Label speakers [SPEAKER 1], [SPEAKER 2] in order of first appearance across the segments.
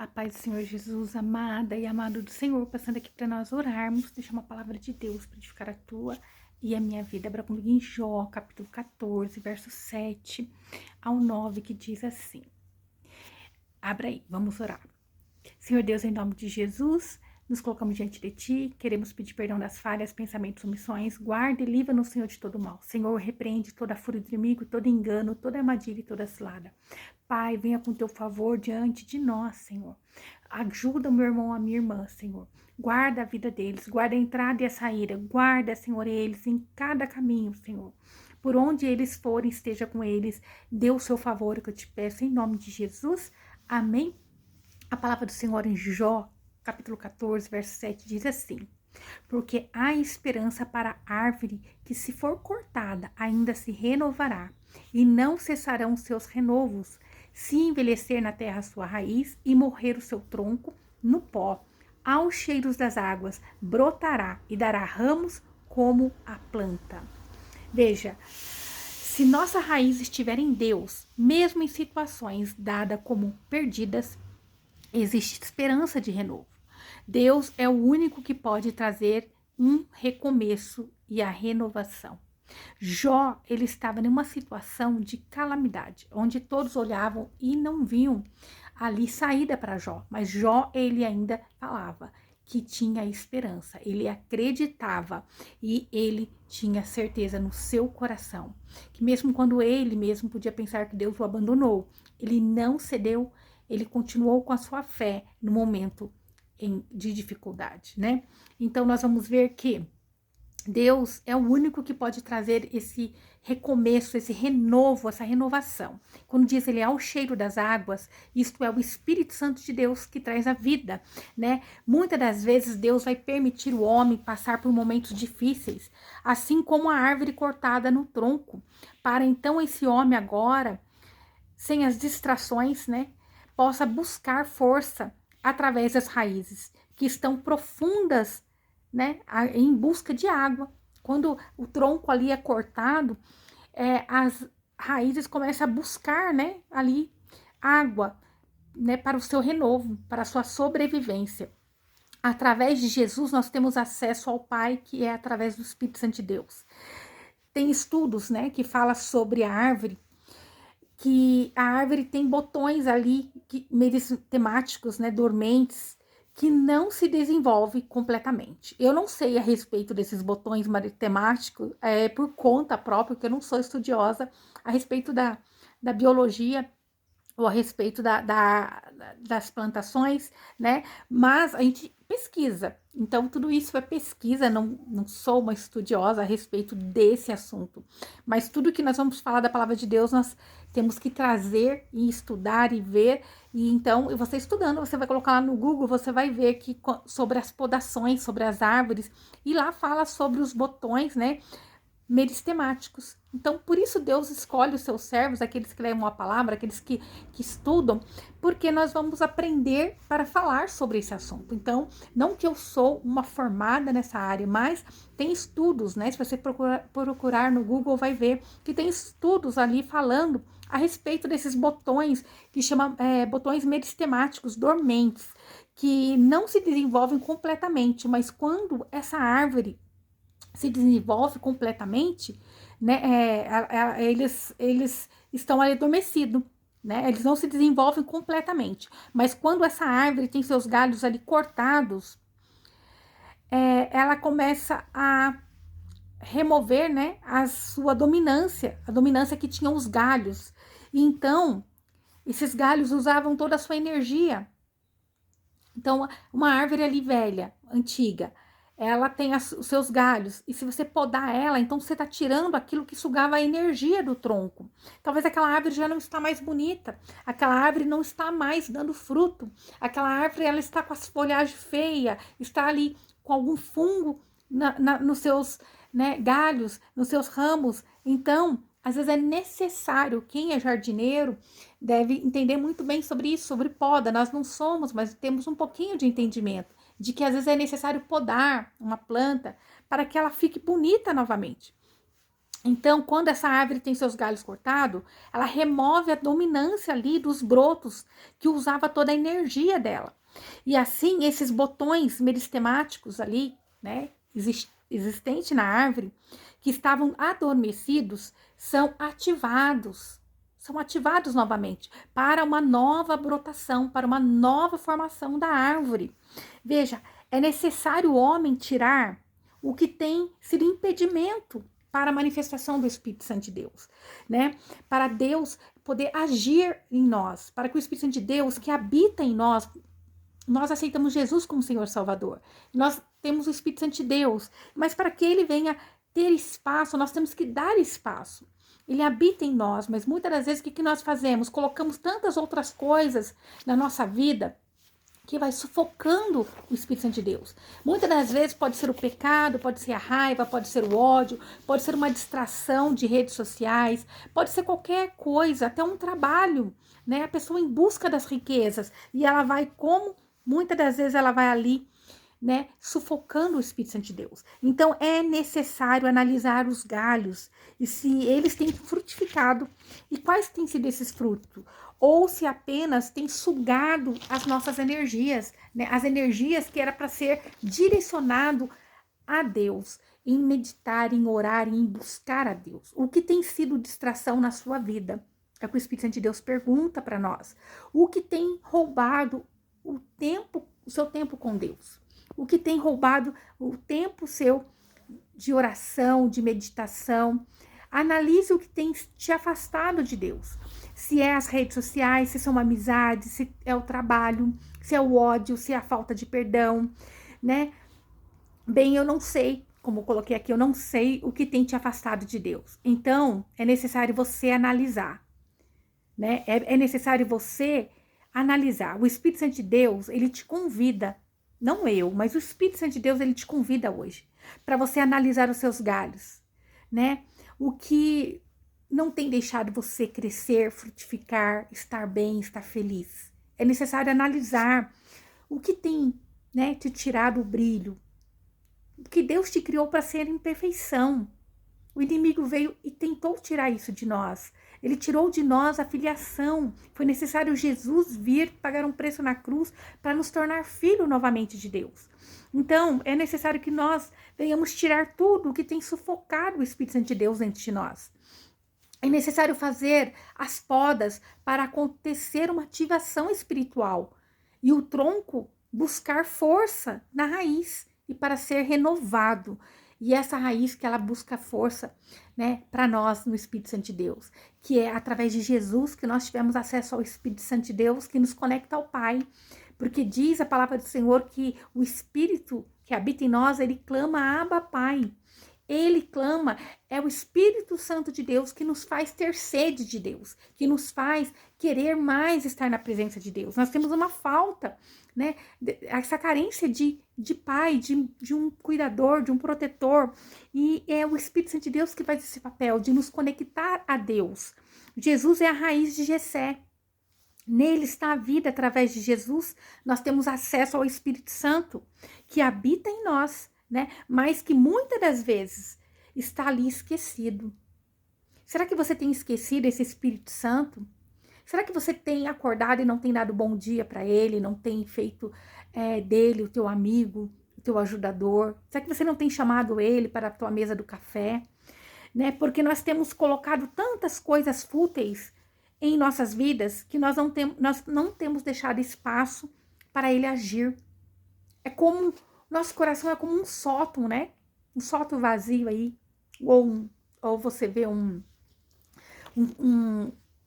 [SPEAKER 1] A paz do Senhor Jesus, amada e amado do Senhor, passando aqui para nós orarmos, deixar uma palavra de Deus para edificar a tua e a minha vida. Abra comigo em Jó, capítulo 14, verso 7 ao 9, que diz assim. Abra aí, vamos orar. Senhor Deus, em nome de Jesus, nos colocamos diante de Ti, queremos pedir perdão das falhas, pensamentos, omissões, guarda e livra-nos, Senhor, de todo mal. Senhor, repreende toda a fúria do inimigo, todo engano, toda armadilha e toda cilada. Pai, venha com Teu favor diante de nós, Senhor. Ajuda o meu irmão, a minha irmã, Senhor. Guarda a vida deles, guarda a entrada e a saída, guarda, Senhor, eles em cada caminho, Senhor. Por onde eles forem, esteja com eles, dê o seu favor, que eu te peço, em nome de Jesus. Amém. A palavra do Senhor em Jó, capítulo 14, verso 7, diz assim: porque há esperança para a árvore que, se for cortada, ainda se renovará, e não cessarão seus renovos, se envelhecer na terra a sua raiz e morrer o seu tronco no pó. Aos cheiros das águas brotará e dará ramos como a planta. Veja, se nossa raiz estiver em Deus, mesmo em situações dadas como perdidas, existe esperança de renovo. Deus é o único que pode trazer um recomeço e a renovação. Jó, ele estava numa situação de calamidade, onde todos olhavam e não viam ali saída para Jó. Mas Jó, ele ainda falava que tinha esperança, ele acreditava e ele tinha certeza no seu coração, que mesmo quando ele mesmo podia pensar que Deus o abandonou, ele não cedeu, ele continuou com a sua fé no momento de dificuldade, né? Então nós vamos ver que Deus é o único que pode trazer esse recomeço, esse renovo, essa renovação. Quando diz ele é o cheiro das águas, isto é o Espírito Santo de Deus que traz a vida, né? Muitas das vezes Deus vai permitir o homem passar por momentos difíceis, assim como a árvore cortada no tronco, para então esse homem agora, sem as distrações, né, possa buscar força através das raízes que estão profundas, né, em busca de água. Quando o tronco ali é cortado, as raízes começam a buscar, né, ali água, né, para o seu renovo, para a sua sobrevivência. Através de Jesus nós temos acesso ao Pai, que é através do Espírito Santo de Deus. Tem estudos, né, que fala sobre a árvore, que a árvore tem botões ali meritemáticos, né, dormentes, que não se desenvolve completamente. Eu não sei a respeito desses botões meritemáticos, por conta própria, porque eu não sou estudiosa a respeito da biologia ou a respeito das plantações, né? Mas a gente pesquisa. Então, tudo isso é pesquisa, não sou uma estudiosa a respeito desse assunto. Mas tudo que nós vamos falar da palavra de Deus, nós temos que trazer e estudar e ver. E então, você estudando, você vai colocar lá no Google, você vai ver que sobre as podações, sobre as árvores, e lá fala sobre os botões, né, meristemáticos. Então, por isso Deus escolhe os seus servos, aqueles que levam a palavra, aqueles que estudam, porque nós vamos aprender para falar sobre esse assunto. Então, não que eu sou uma formada nessa área, mas tem estudos, né? Se você procurar no Google, vai ver que tem estudos ali falando a respeito desses botões, que chama botões meristemáticos, dormentes, que não se desenvolvem completamente, mas quando essa árvore se desenvolve completamente, né, eles estão ali adormecidos, né, eles não se desenvolvem completamente, mas quando essa árvore tem seus galhos ali cortados, ela começa a remover, né, a sua dominância, a dominância que tinham os galhos, e então esses galhos usavam toda a sua energia. Então, uma árvore ali velha, antiga, ela tem os seus galhos, e se você podar ela, então você está tirando aquilo que sugava a energia do tronco. Talvez aquela árvore já não está mais bonita, aquela árvore não está mais dando fruto, aquela árvore ela está com as folhagens feias, está ali com algum fungo nos seus, né, galhos, nos seus ramos. Então, às vezes é necessário, quem é jardineiro deve entender muito bem sobre isso, sobre poda. Nós não somos, mas temos um pouquinho de entendimento de que às vezes é necessário podar uma planta para que ela fique bonita novamente. Então, quando essa árvore tem seus galhos cortados, ela remove a dominância ali dos brotos que usava toda a energia dela. E assim, esses botões meristemáticos ali, né, existentes na árvore, que estavam adormecidos, são ativados novamente para uma nova brotação, para uma nova formação da árvore. Veja, é necessário o homem tirar o que tem sido impedimento para a manifestação do Espírito Santo de Deus, né? Para Deus poder agir em nós, para que o Espírito Santo de Deus que habita em nós aceitamos Jesus como Senhor Salvador. Nós temos o Espírito Santo de Deus, mas para que ele venha ter espaço, nós temos que dar espaço. Ele habita em nós, mas muitas das vezes o que nós fazemos? Colocamos tantas outras coisas na nossa vida que vai sufocando o Espírito Santo de Deus. Muitas das vezes pode ser o pecado, pode ser a raiva, pode ser o ódio, pode ser uma distração de redes sociais, pode ser qualquer coisa, até um trabalho, né? A pessoa em busca das riquezas e ela vai como muitas das vezes ela vai ali, né, sufocando o Espírito Santo de Deus. Então é necessário analisar os galhos e se eles têm frutificado e quais têm sido esses frutos, ou se apenas tem sugado as nossas energias, né, as energias que era para ser direcionado a Deus, em meditar, em orar, em buscar a Deus. O que tem sido distração na sua vida? É o que o Espírito Santo de Deus pergunta para nós. O que tem roubado o seu tempo com Deus? O que tem roubado o tempo seu de oração, de meditação? Analise o que tem te afastado de Deus. Se é as redes sociais, se são amizades, se é o trabalho, se é o ódio, se é a falta de perdão, né? Bem, eu não sei, como eu coloquei aqui, eu não sei o que tem te afastado de Deus. Então, é necessário você analisar, né? É necessário você analisar. O Espírito Santo de Deus, ele te convida, não eu, mas o Espírito Santo de Deus, ele te convida hoje para você analisar os seus galhos, né? O que não tem deixado você crescer, frutificar, estar bem, estar feliz. É necessário analisar o que tem, né, te tirado o brilho. Que Deus te criou para ser em perfeição. O inimigo veio e tentou tirar isso de nós. Ele tirou de nós a filiação. Foi necessário Jesus vir pagar um preço na cruz para nos tornar filho novamente de Deus. Então, é necessário que nós venhamos tirar tudo o que tem sufocado o Espírito Santo de Deus dentro de nós. É necessário fazer as podas para acontecer uma ativação espiritual. E o tronco buscar força na raiz e para ser renovado. E essa raiz que ela busca força, né, para nós no Espírito Santo de Deus, que é através de Jesus que nós tivemos acesso ao Espírito Santo de Deus, que nos conecta ao Pai, porque diz a palavra do Senhor que o Espírito que habita em nós, ele clama Abba, Pai. Ele clama, é o Espírito Santo de Deus que nos faz ter sede de Deus, que nos faz querer mais estar na presença de Deus. Nós temos uma falta, né? Essa carência de pai, de um cuidador, de um protetor. E é o Espírito Santo de Deus que faz esse papel de nos conectar a Deus. Jesus é a raiz de Jessé. Nele está a vida. Através de Jesus, nós temos acesso ao Espírito Santo, que habita em nós, né? Mas que muitas das vezes está ali esquecido. Será que você tem esquecido esse Espírito Santo? Será que você tem acordado e não tem dado bom dia para ele, não tem feito dele o teu amigo, o teu ajudador? Será que você não tem chamado ele para a tua mesa do café? Né? Porque nós temos colocado tantas coisas fúteis em nossas vidas que nós não temos deixado espaço para ele agir. É como nosso coração é como um sótão, né? Um sótão vazio aí. Ou você vê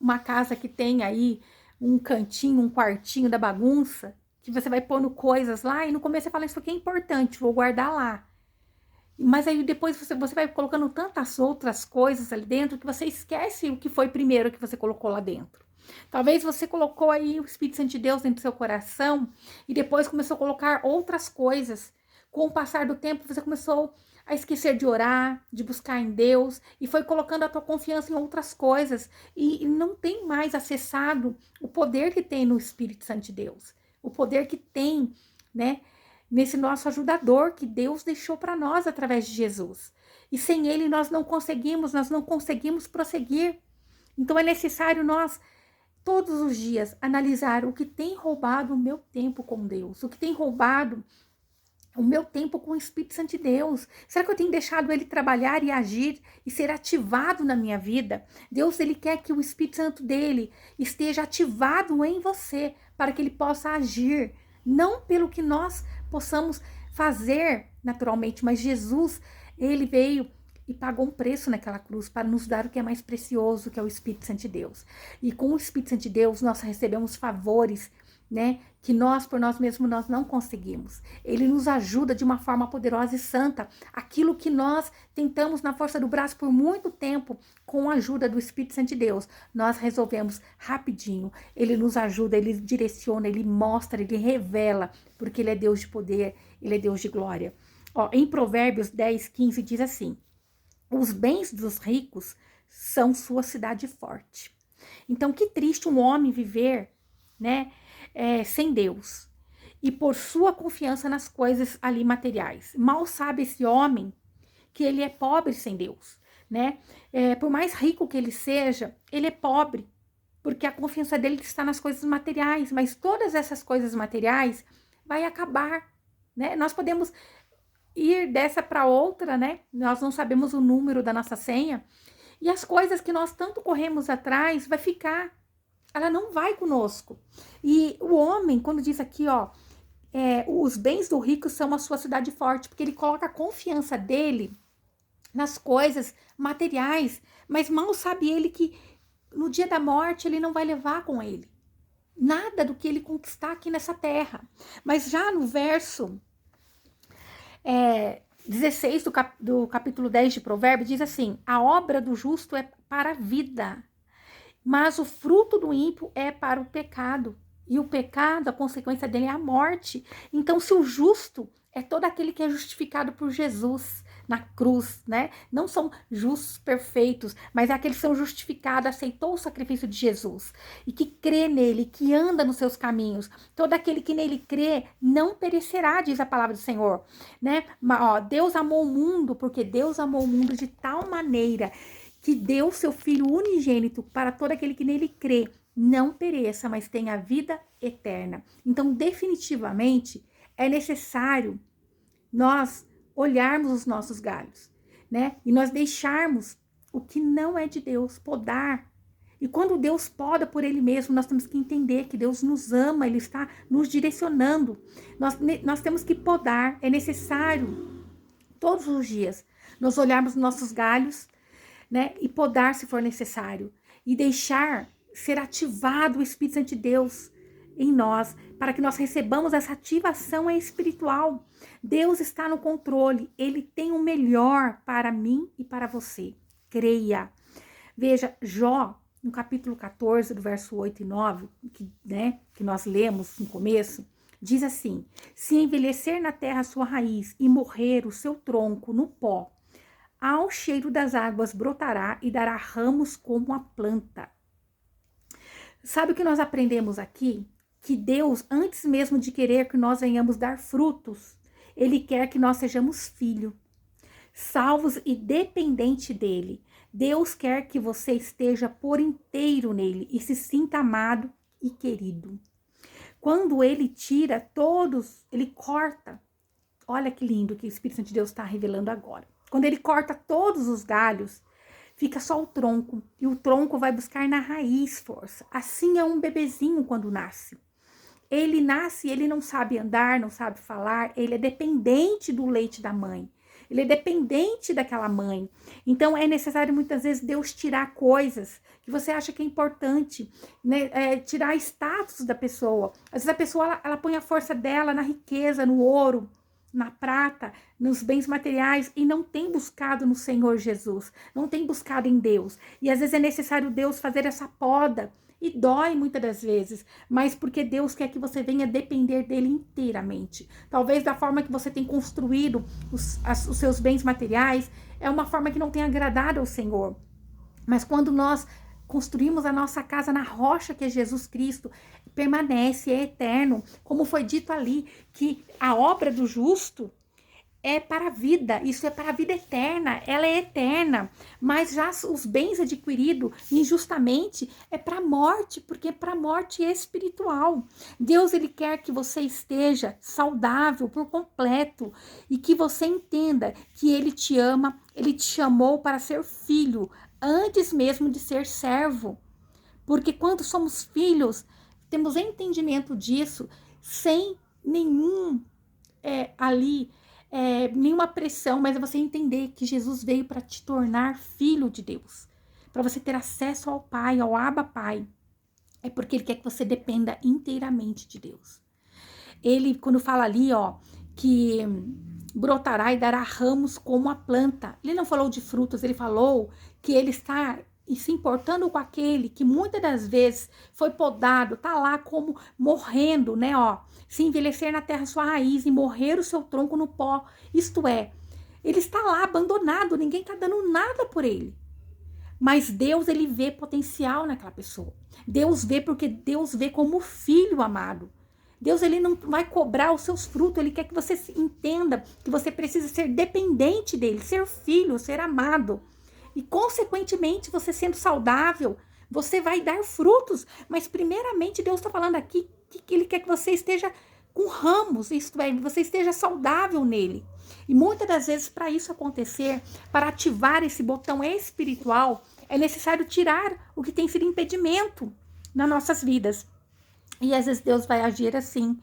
[SPEAKER 1] uma casa que tem aí um cantinho, um quartinho da bagunça, que você vai pondo coisas lá e no começo você fala, isso aqui é importante, vou guardar lá. Mas aí depois você vai colocando tantas outras coisas ali dentro que você esquece o que foi primeiro que você colocou lá dentro. Talvez você colocou aí o Espírito Santo de Deus dentro do seu coração e depois começou a colocar outras coisas. Com o passar do tempo, você começou a esquecer de orar, de buscar em Deus e foi colocando a tua confiança em outras coisas e não tem mais acessado o poder que tem no Espírito Santo de Deus, o poder que tem, né, nesse nosso ajudador que Deus deixou para nós através de Jesus. E sem ele nós não conseguimos prosseguir. Então é necessário nós, todos os dias, analisar o que tem roubado o meu tempo com Deus, o que tem roubado o meu tempo com o Espírito Santo de Deus. Será que eu tenho deixado ele trabalhar e agir e ser ativado na minha vida? Deus, ele quer que o Espírito Santo dele esteja ativado em você, para que ele possa agir, não pelo que nós possamos fazer naturalmente, mas Jesus, ele veio e pagou um preço naquela cruz para nos dar o que é mais precioso, que é o Espírito Santo de Deus. E com o Espírito Santo de Deus, nós recebemos favores, né, que nós, por nós mesmos, nós não conseguimos. Ele nos ajuda de uma forma poderosa e santa. Aquilo que nós tentamos na força do braço por muito tempo, com a ajuda do Espírito Santo de Deus, nós resolvemos rapidinho. Ele nos ajuda, ele direciona, ele mostra, ele revela, porque ele é Deus de poder, ele é Deus de glória. Ó, em Provérbios 10:15 diz assim: os bens dos ricos são sua cidade forte. Então, que triste um homem viver, né, sem Deus, e por sua confiança nas coisas ali materiais. Mal sabe esse homem que ele é pobre sem Deus, né? Por mais rico que ele seja, ele é pobre, porque a confiança dele está nas coisas materiais, mas todas essas coisas materiais vai acabar, né? Nós podemos ir dessa para outra, né? Nós não sabemos o número da nossa senha, e as coisas que nós tanto corremos atrás vai ficar. Ela não vai conosco. E o homem, quando diz aqui, ó, os bens do rico são a sua cidade forte, porque ele coloca a confiança dele nas coisas materiais, mas mal sabe ele que no dia da morte ele não vai levar com ele nada do que ele conquistar aqui nessa terra. Mas já no verso 16 do capítulo 10 de Provérbios, diz assim: a obra do justo é para a vida, mas o fruto do ímpio é para o pecado. E o pecado, a consequência dele é a morte. Então, se o justo é todo aquele que é justificado por Jesus na cruz, né? Não são justos perfeitos, mas é aqueles que são justificados, aceitou o sacrifício de Jesus e que crê nele, que anda nos seus caminhos. Todo aquele que nele crê não perecerá, diz a palavra do Senhor, né? Mas, ó, Deus amou o mundo, porque Deus amou o mundo de tal maneira que deu seu Filho unigênito para todo aquele que nele crê, não pereça, mas tenha vida eterna. Então, definitivamente, é necessário nós olharmos os nossos galhos, né? E nós deixarmos o que não é de Deus, podar. E quando Deus poda por ele mesmo, nós temos que entender que Deus nos ama, ele está nos direcionando. Nós temos que podar, é necessário, todos os dias, nós olharmos os nossos galhos, né, e podar se for necessário, e deixar ser ativado o Espírito Santo de Deus em nós, para que nós recebamos essa ativação espiritual. Deus está no controle, ele tem o melhor para mim e para você. Creia. Veja, Jó, no capítulo 14, do verso 8 e 9, que nós lemos no começo, diz assim: se envelhecer na terra a sua raiz e morrer o seu tronco no pó, ao cheiro das águas brotará e dará ramos como a planta. Sabe o que nós aprendemos aqui? Que Deus, antes mesmo de querer que nós venhamos dar frutos, ele quer que nós sejamos filhos, salvos e dependentes dele. Deus quer que você esteja por inteiro nele e se sinta amado e querido. Quando ele tira todos, ele corta. Olha que lindo que o Espírito Santo de Deus está revelando agora. Quando ele corta todos os galhos, fica só o tronco. E o tronco vai buscar na raiz força. Assim é um bebezinho quando nasce. Ele nasce, ele não sabe andar, não sabe falar. Ele é dependente do leite da mãe. Ele é dependente daquela mãe. Então, é necessário muitas vezes Deus tirar coisas que você acha que é importante, né? Tirar status da pessoa. Às vezes a pessoa, ela põe a força dela na riqueza, no ouro, na prata, nos bens materiais, e não tem buscado no Senhor Jesus, não tem buscado em Deus. E às vezes é necessário Deus fazer essa poda, e dói muitas das vezes, mas porque Deus quer que você venha depender dele inteiramente. Talvez da forma que você tem construído os seus bens materiais, é uma forma que não tem agradado ao Senhor. Mas quando nós construímos a nossa casa na rocha que é Jesus Cristo, permanece, é eterno. Como foi dito ali, que a obra do justo é para a vida, isso é para a vida eterna, ela é eterna, mas já os bens adquiridos injustamente é para a morte, porque é para a morte espiritual. Deus, ele quer que você esteja saudável por completo e que você entenda que ele te ama, ele te chamou para ser filho, antes mesmo de ser servo, porque quando somos filhos, temos entendimento disso, sem nenhum nenhuma pressão, mas é você entender que Jesus veio para te tornar filho de Deus, para você ter acesso ao Pai, ao Abba Pai. É porque ele quer que você dependa inteiramente de Deus. Ele, quando fala ali, ó, que brotará e dará ramos como a planta, ele não falou de frutos, ele falou que ele está se importando com aquele que muitas das vezes foi podado, tá lá como morrendo, né, ó, se envelhecer na terra sua raiz e morrer o seu tronco no pó, isto é, ele está lá abandonado, ninguém tá dando nada por ele. Mas Deus, ele vê potencial naquela pessoa. Deus vê porque Deus vê como filho amado. Deus, ele não vai cobrar os seus frutos, ele quer que você entenda que você precisa ser dependente dele, ser filho, ser amado. E, consequentemente, você sendo saudável, você vai dar frutos. Mas, primeiramente, Deus está falando aqui que ele quer que você esteja com ramos, isto é, você esteja saudável nele. E muitas das vezes, para isso acontecer, para ativar esse botão espiritual, é necessário tirar o que tem sido impedimento nas nossas vidas. E às vezes Deus vai agir assim.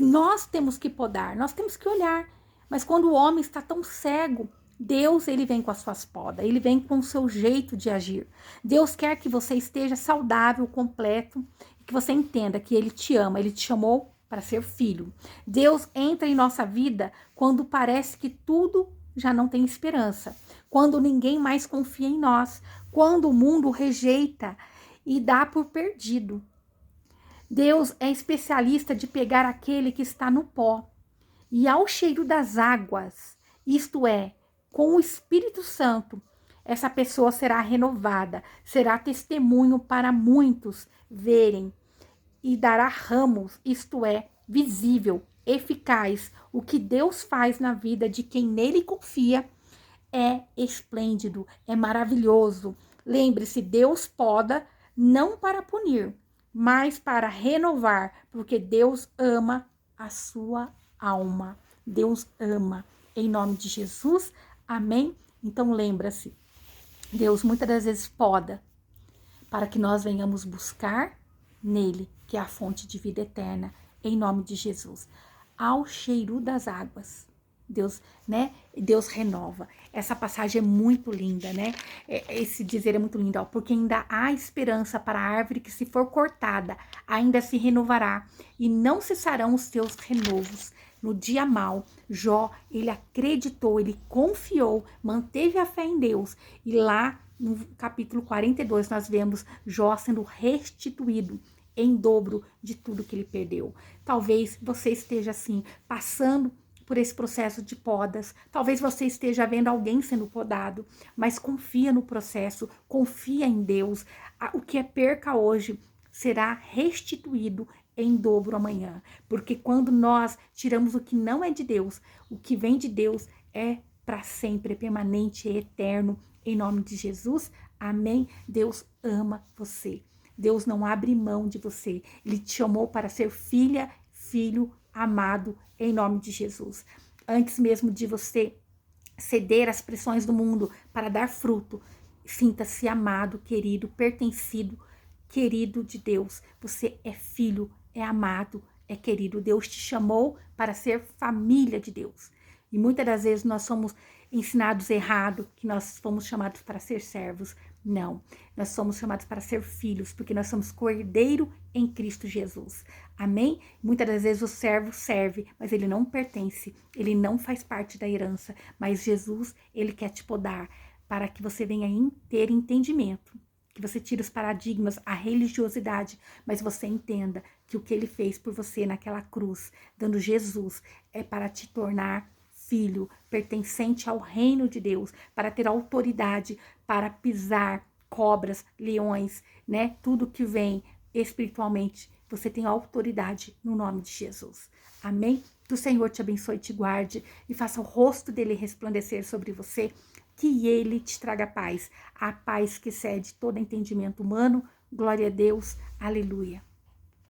[SPEAKER 1] Nós temos que podar, nós temos que olhar. Mas quando o homem está tão cego, Deus, ele vem com as suas podas, ele vem com o seu jeito de agir. Deus quer que você esteja saudável, completo, e que você entenda que ele te ama, ele te chamou para ser filho. Deus entra em nossa vida quando parece que tudo já não tem esperança, quando ninguém mais confia em nós, quando o mundo rejeita e dá por perdido. Deus é especialista de pegar aquele que está no pó e ao cheiro das águas, isto é, com o Espírito Santo, essa pessoa será renovada, será testemunho para muitos verem e dará ramos, isto é, visível, eficaz. O que Deus faz na vida de quem nele confia é esplêndido, é maravilhoso. Lembre-se, Deus poda não para punir, mas para renovar, porque Deus ama a sua alma. Deus ama. Em nome de Jesus, amém? Então lembra-se, Deus muitas das vezes poda para que nós venhamos buscar nele, que é a fonte de vida eterna, em nome de Jesus. Ao cheiro das águas, Deus, né? Deus renova. Essa passagem é muito linda, né? Esse dizer é muito lindo, ó, porque ainda há esperança para a árvore que, se for cortada, ainda se renovará e não cessarão os seus renovos. No dia mau, Jó, ele acreditou, ele confiou, manteve a fé em Deus. E lá no capítulo 42, nós vemos Jó sendo restituído em dobro de tudo que ele perdeu. Talvez você esteja assim, passando por esse processo de podas. Talvez você esteja vendo alguém sendo podado, mas confia no processo, confia em Deus. O que é perca hoje será restituído em dobro amanhã. Porque quando nós tiramos o que não é de Deus, o que vem de Deus é para sempre, é permanente, é eterno. Em nome de Jesus, amém? Deus ama você. Deus não abre mão de você. Ele te chamou para ser filha, filho amado, em nome de Jesus. Antes mesmo de você ceder às pressões do mundo para dar fruto, sinta-se amado, querido, pertencido, querido de Deus. Você é filho, é amado, é querido. Deus te chamou para ser família de Deus. E muitas das vezes nós somos ensinados errado, que nós fomos chamados para ser servos. Não, nós somos chamados para ser filhos, porque nós somos cordeiro em Cristo Jesus. Amém? Muitas das vezes o servo serve, mas ele não pertence, ele não faz parte da herança. Mas Jesus, ele quer te podar para que você venha ter entendimento, que você tire os paradigmas, a religiosidade, mas você entenda que o que ele fez por você naquela cruz, dando Jesus, é para te tornar filho, pertencente ao reino de Deus, para ter autoridade, para pisar cobras, leões, né? Tudo que vem espiritualmente Você tem autoridade no nome de Jesus. Amém? Que o Senhor te abençoe e te guarde e faça o rosto dele resplandecer sobre você, que ele te traga paz, a paz que excede todo entendimento humano. Glória a Deus. Aleluia.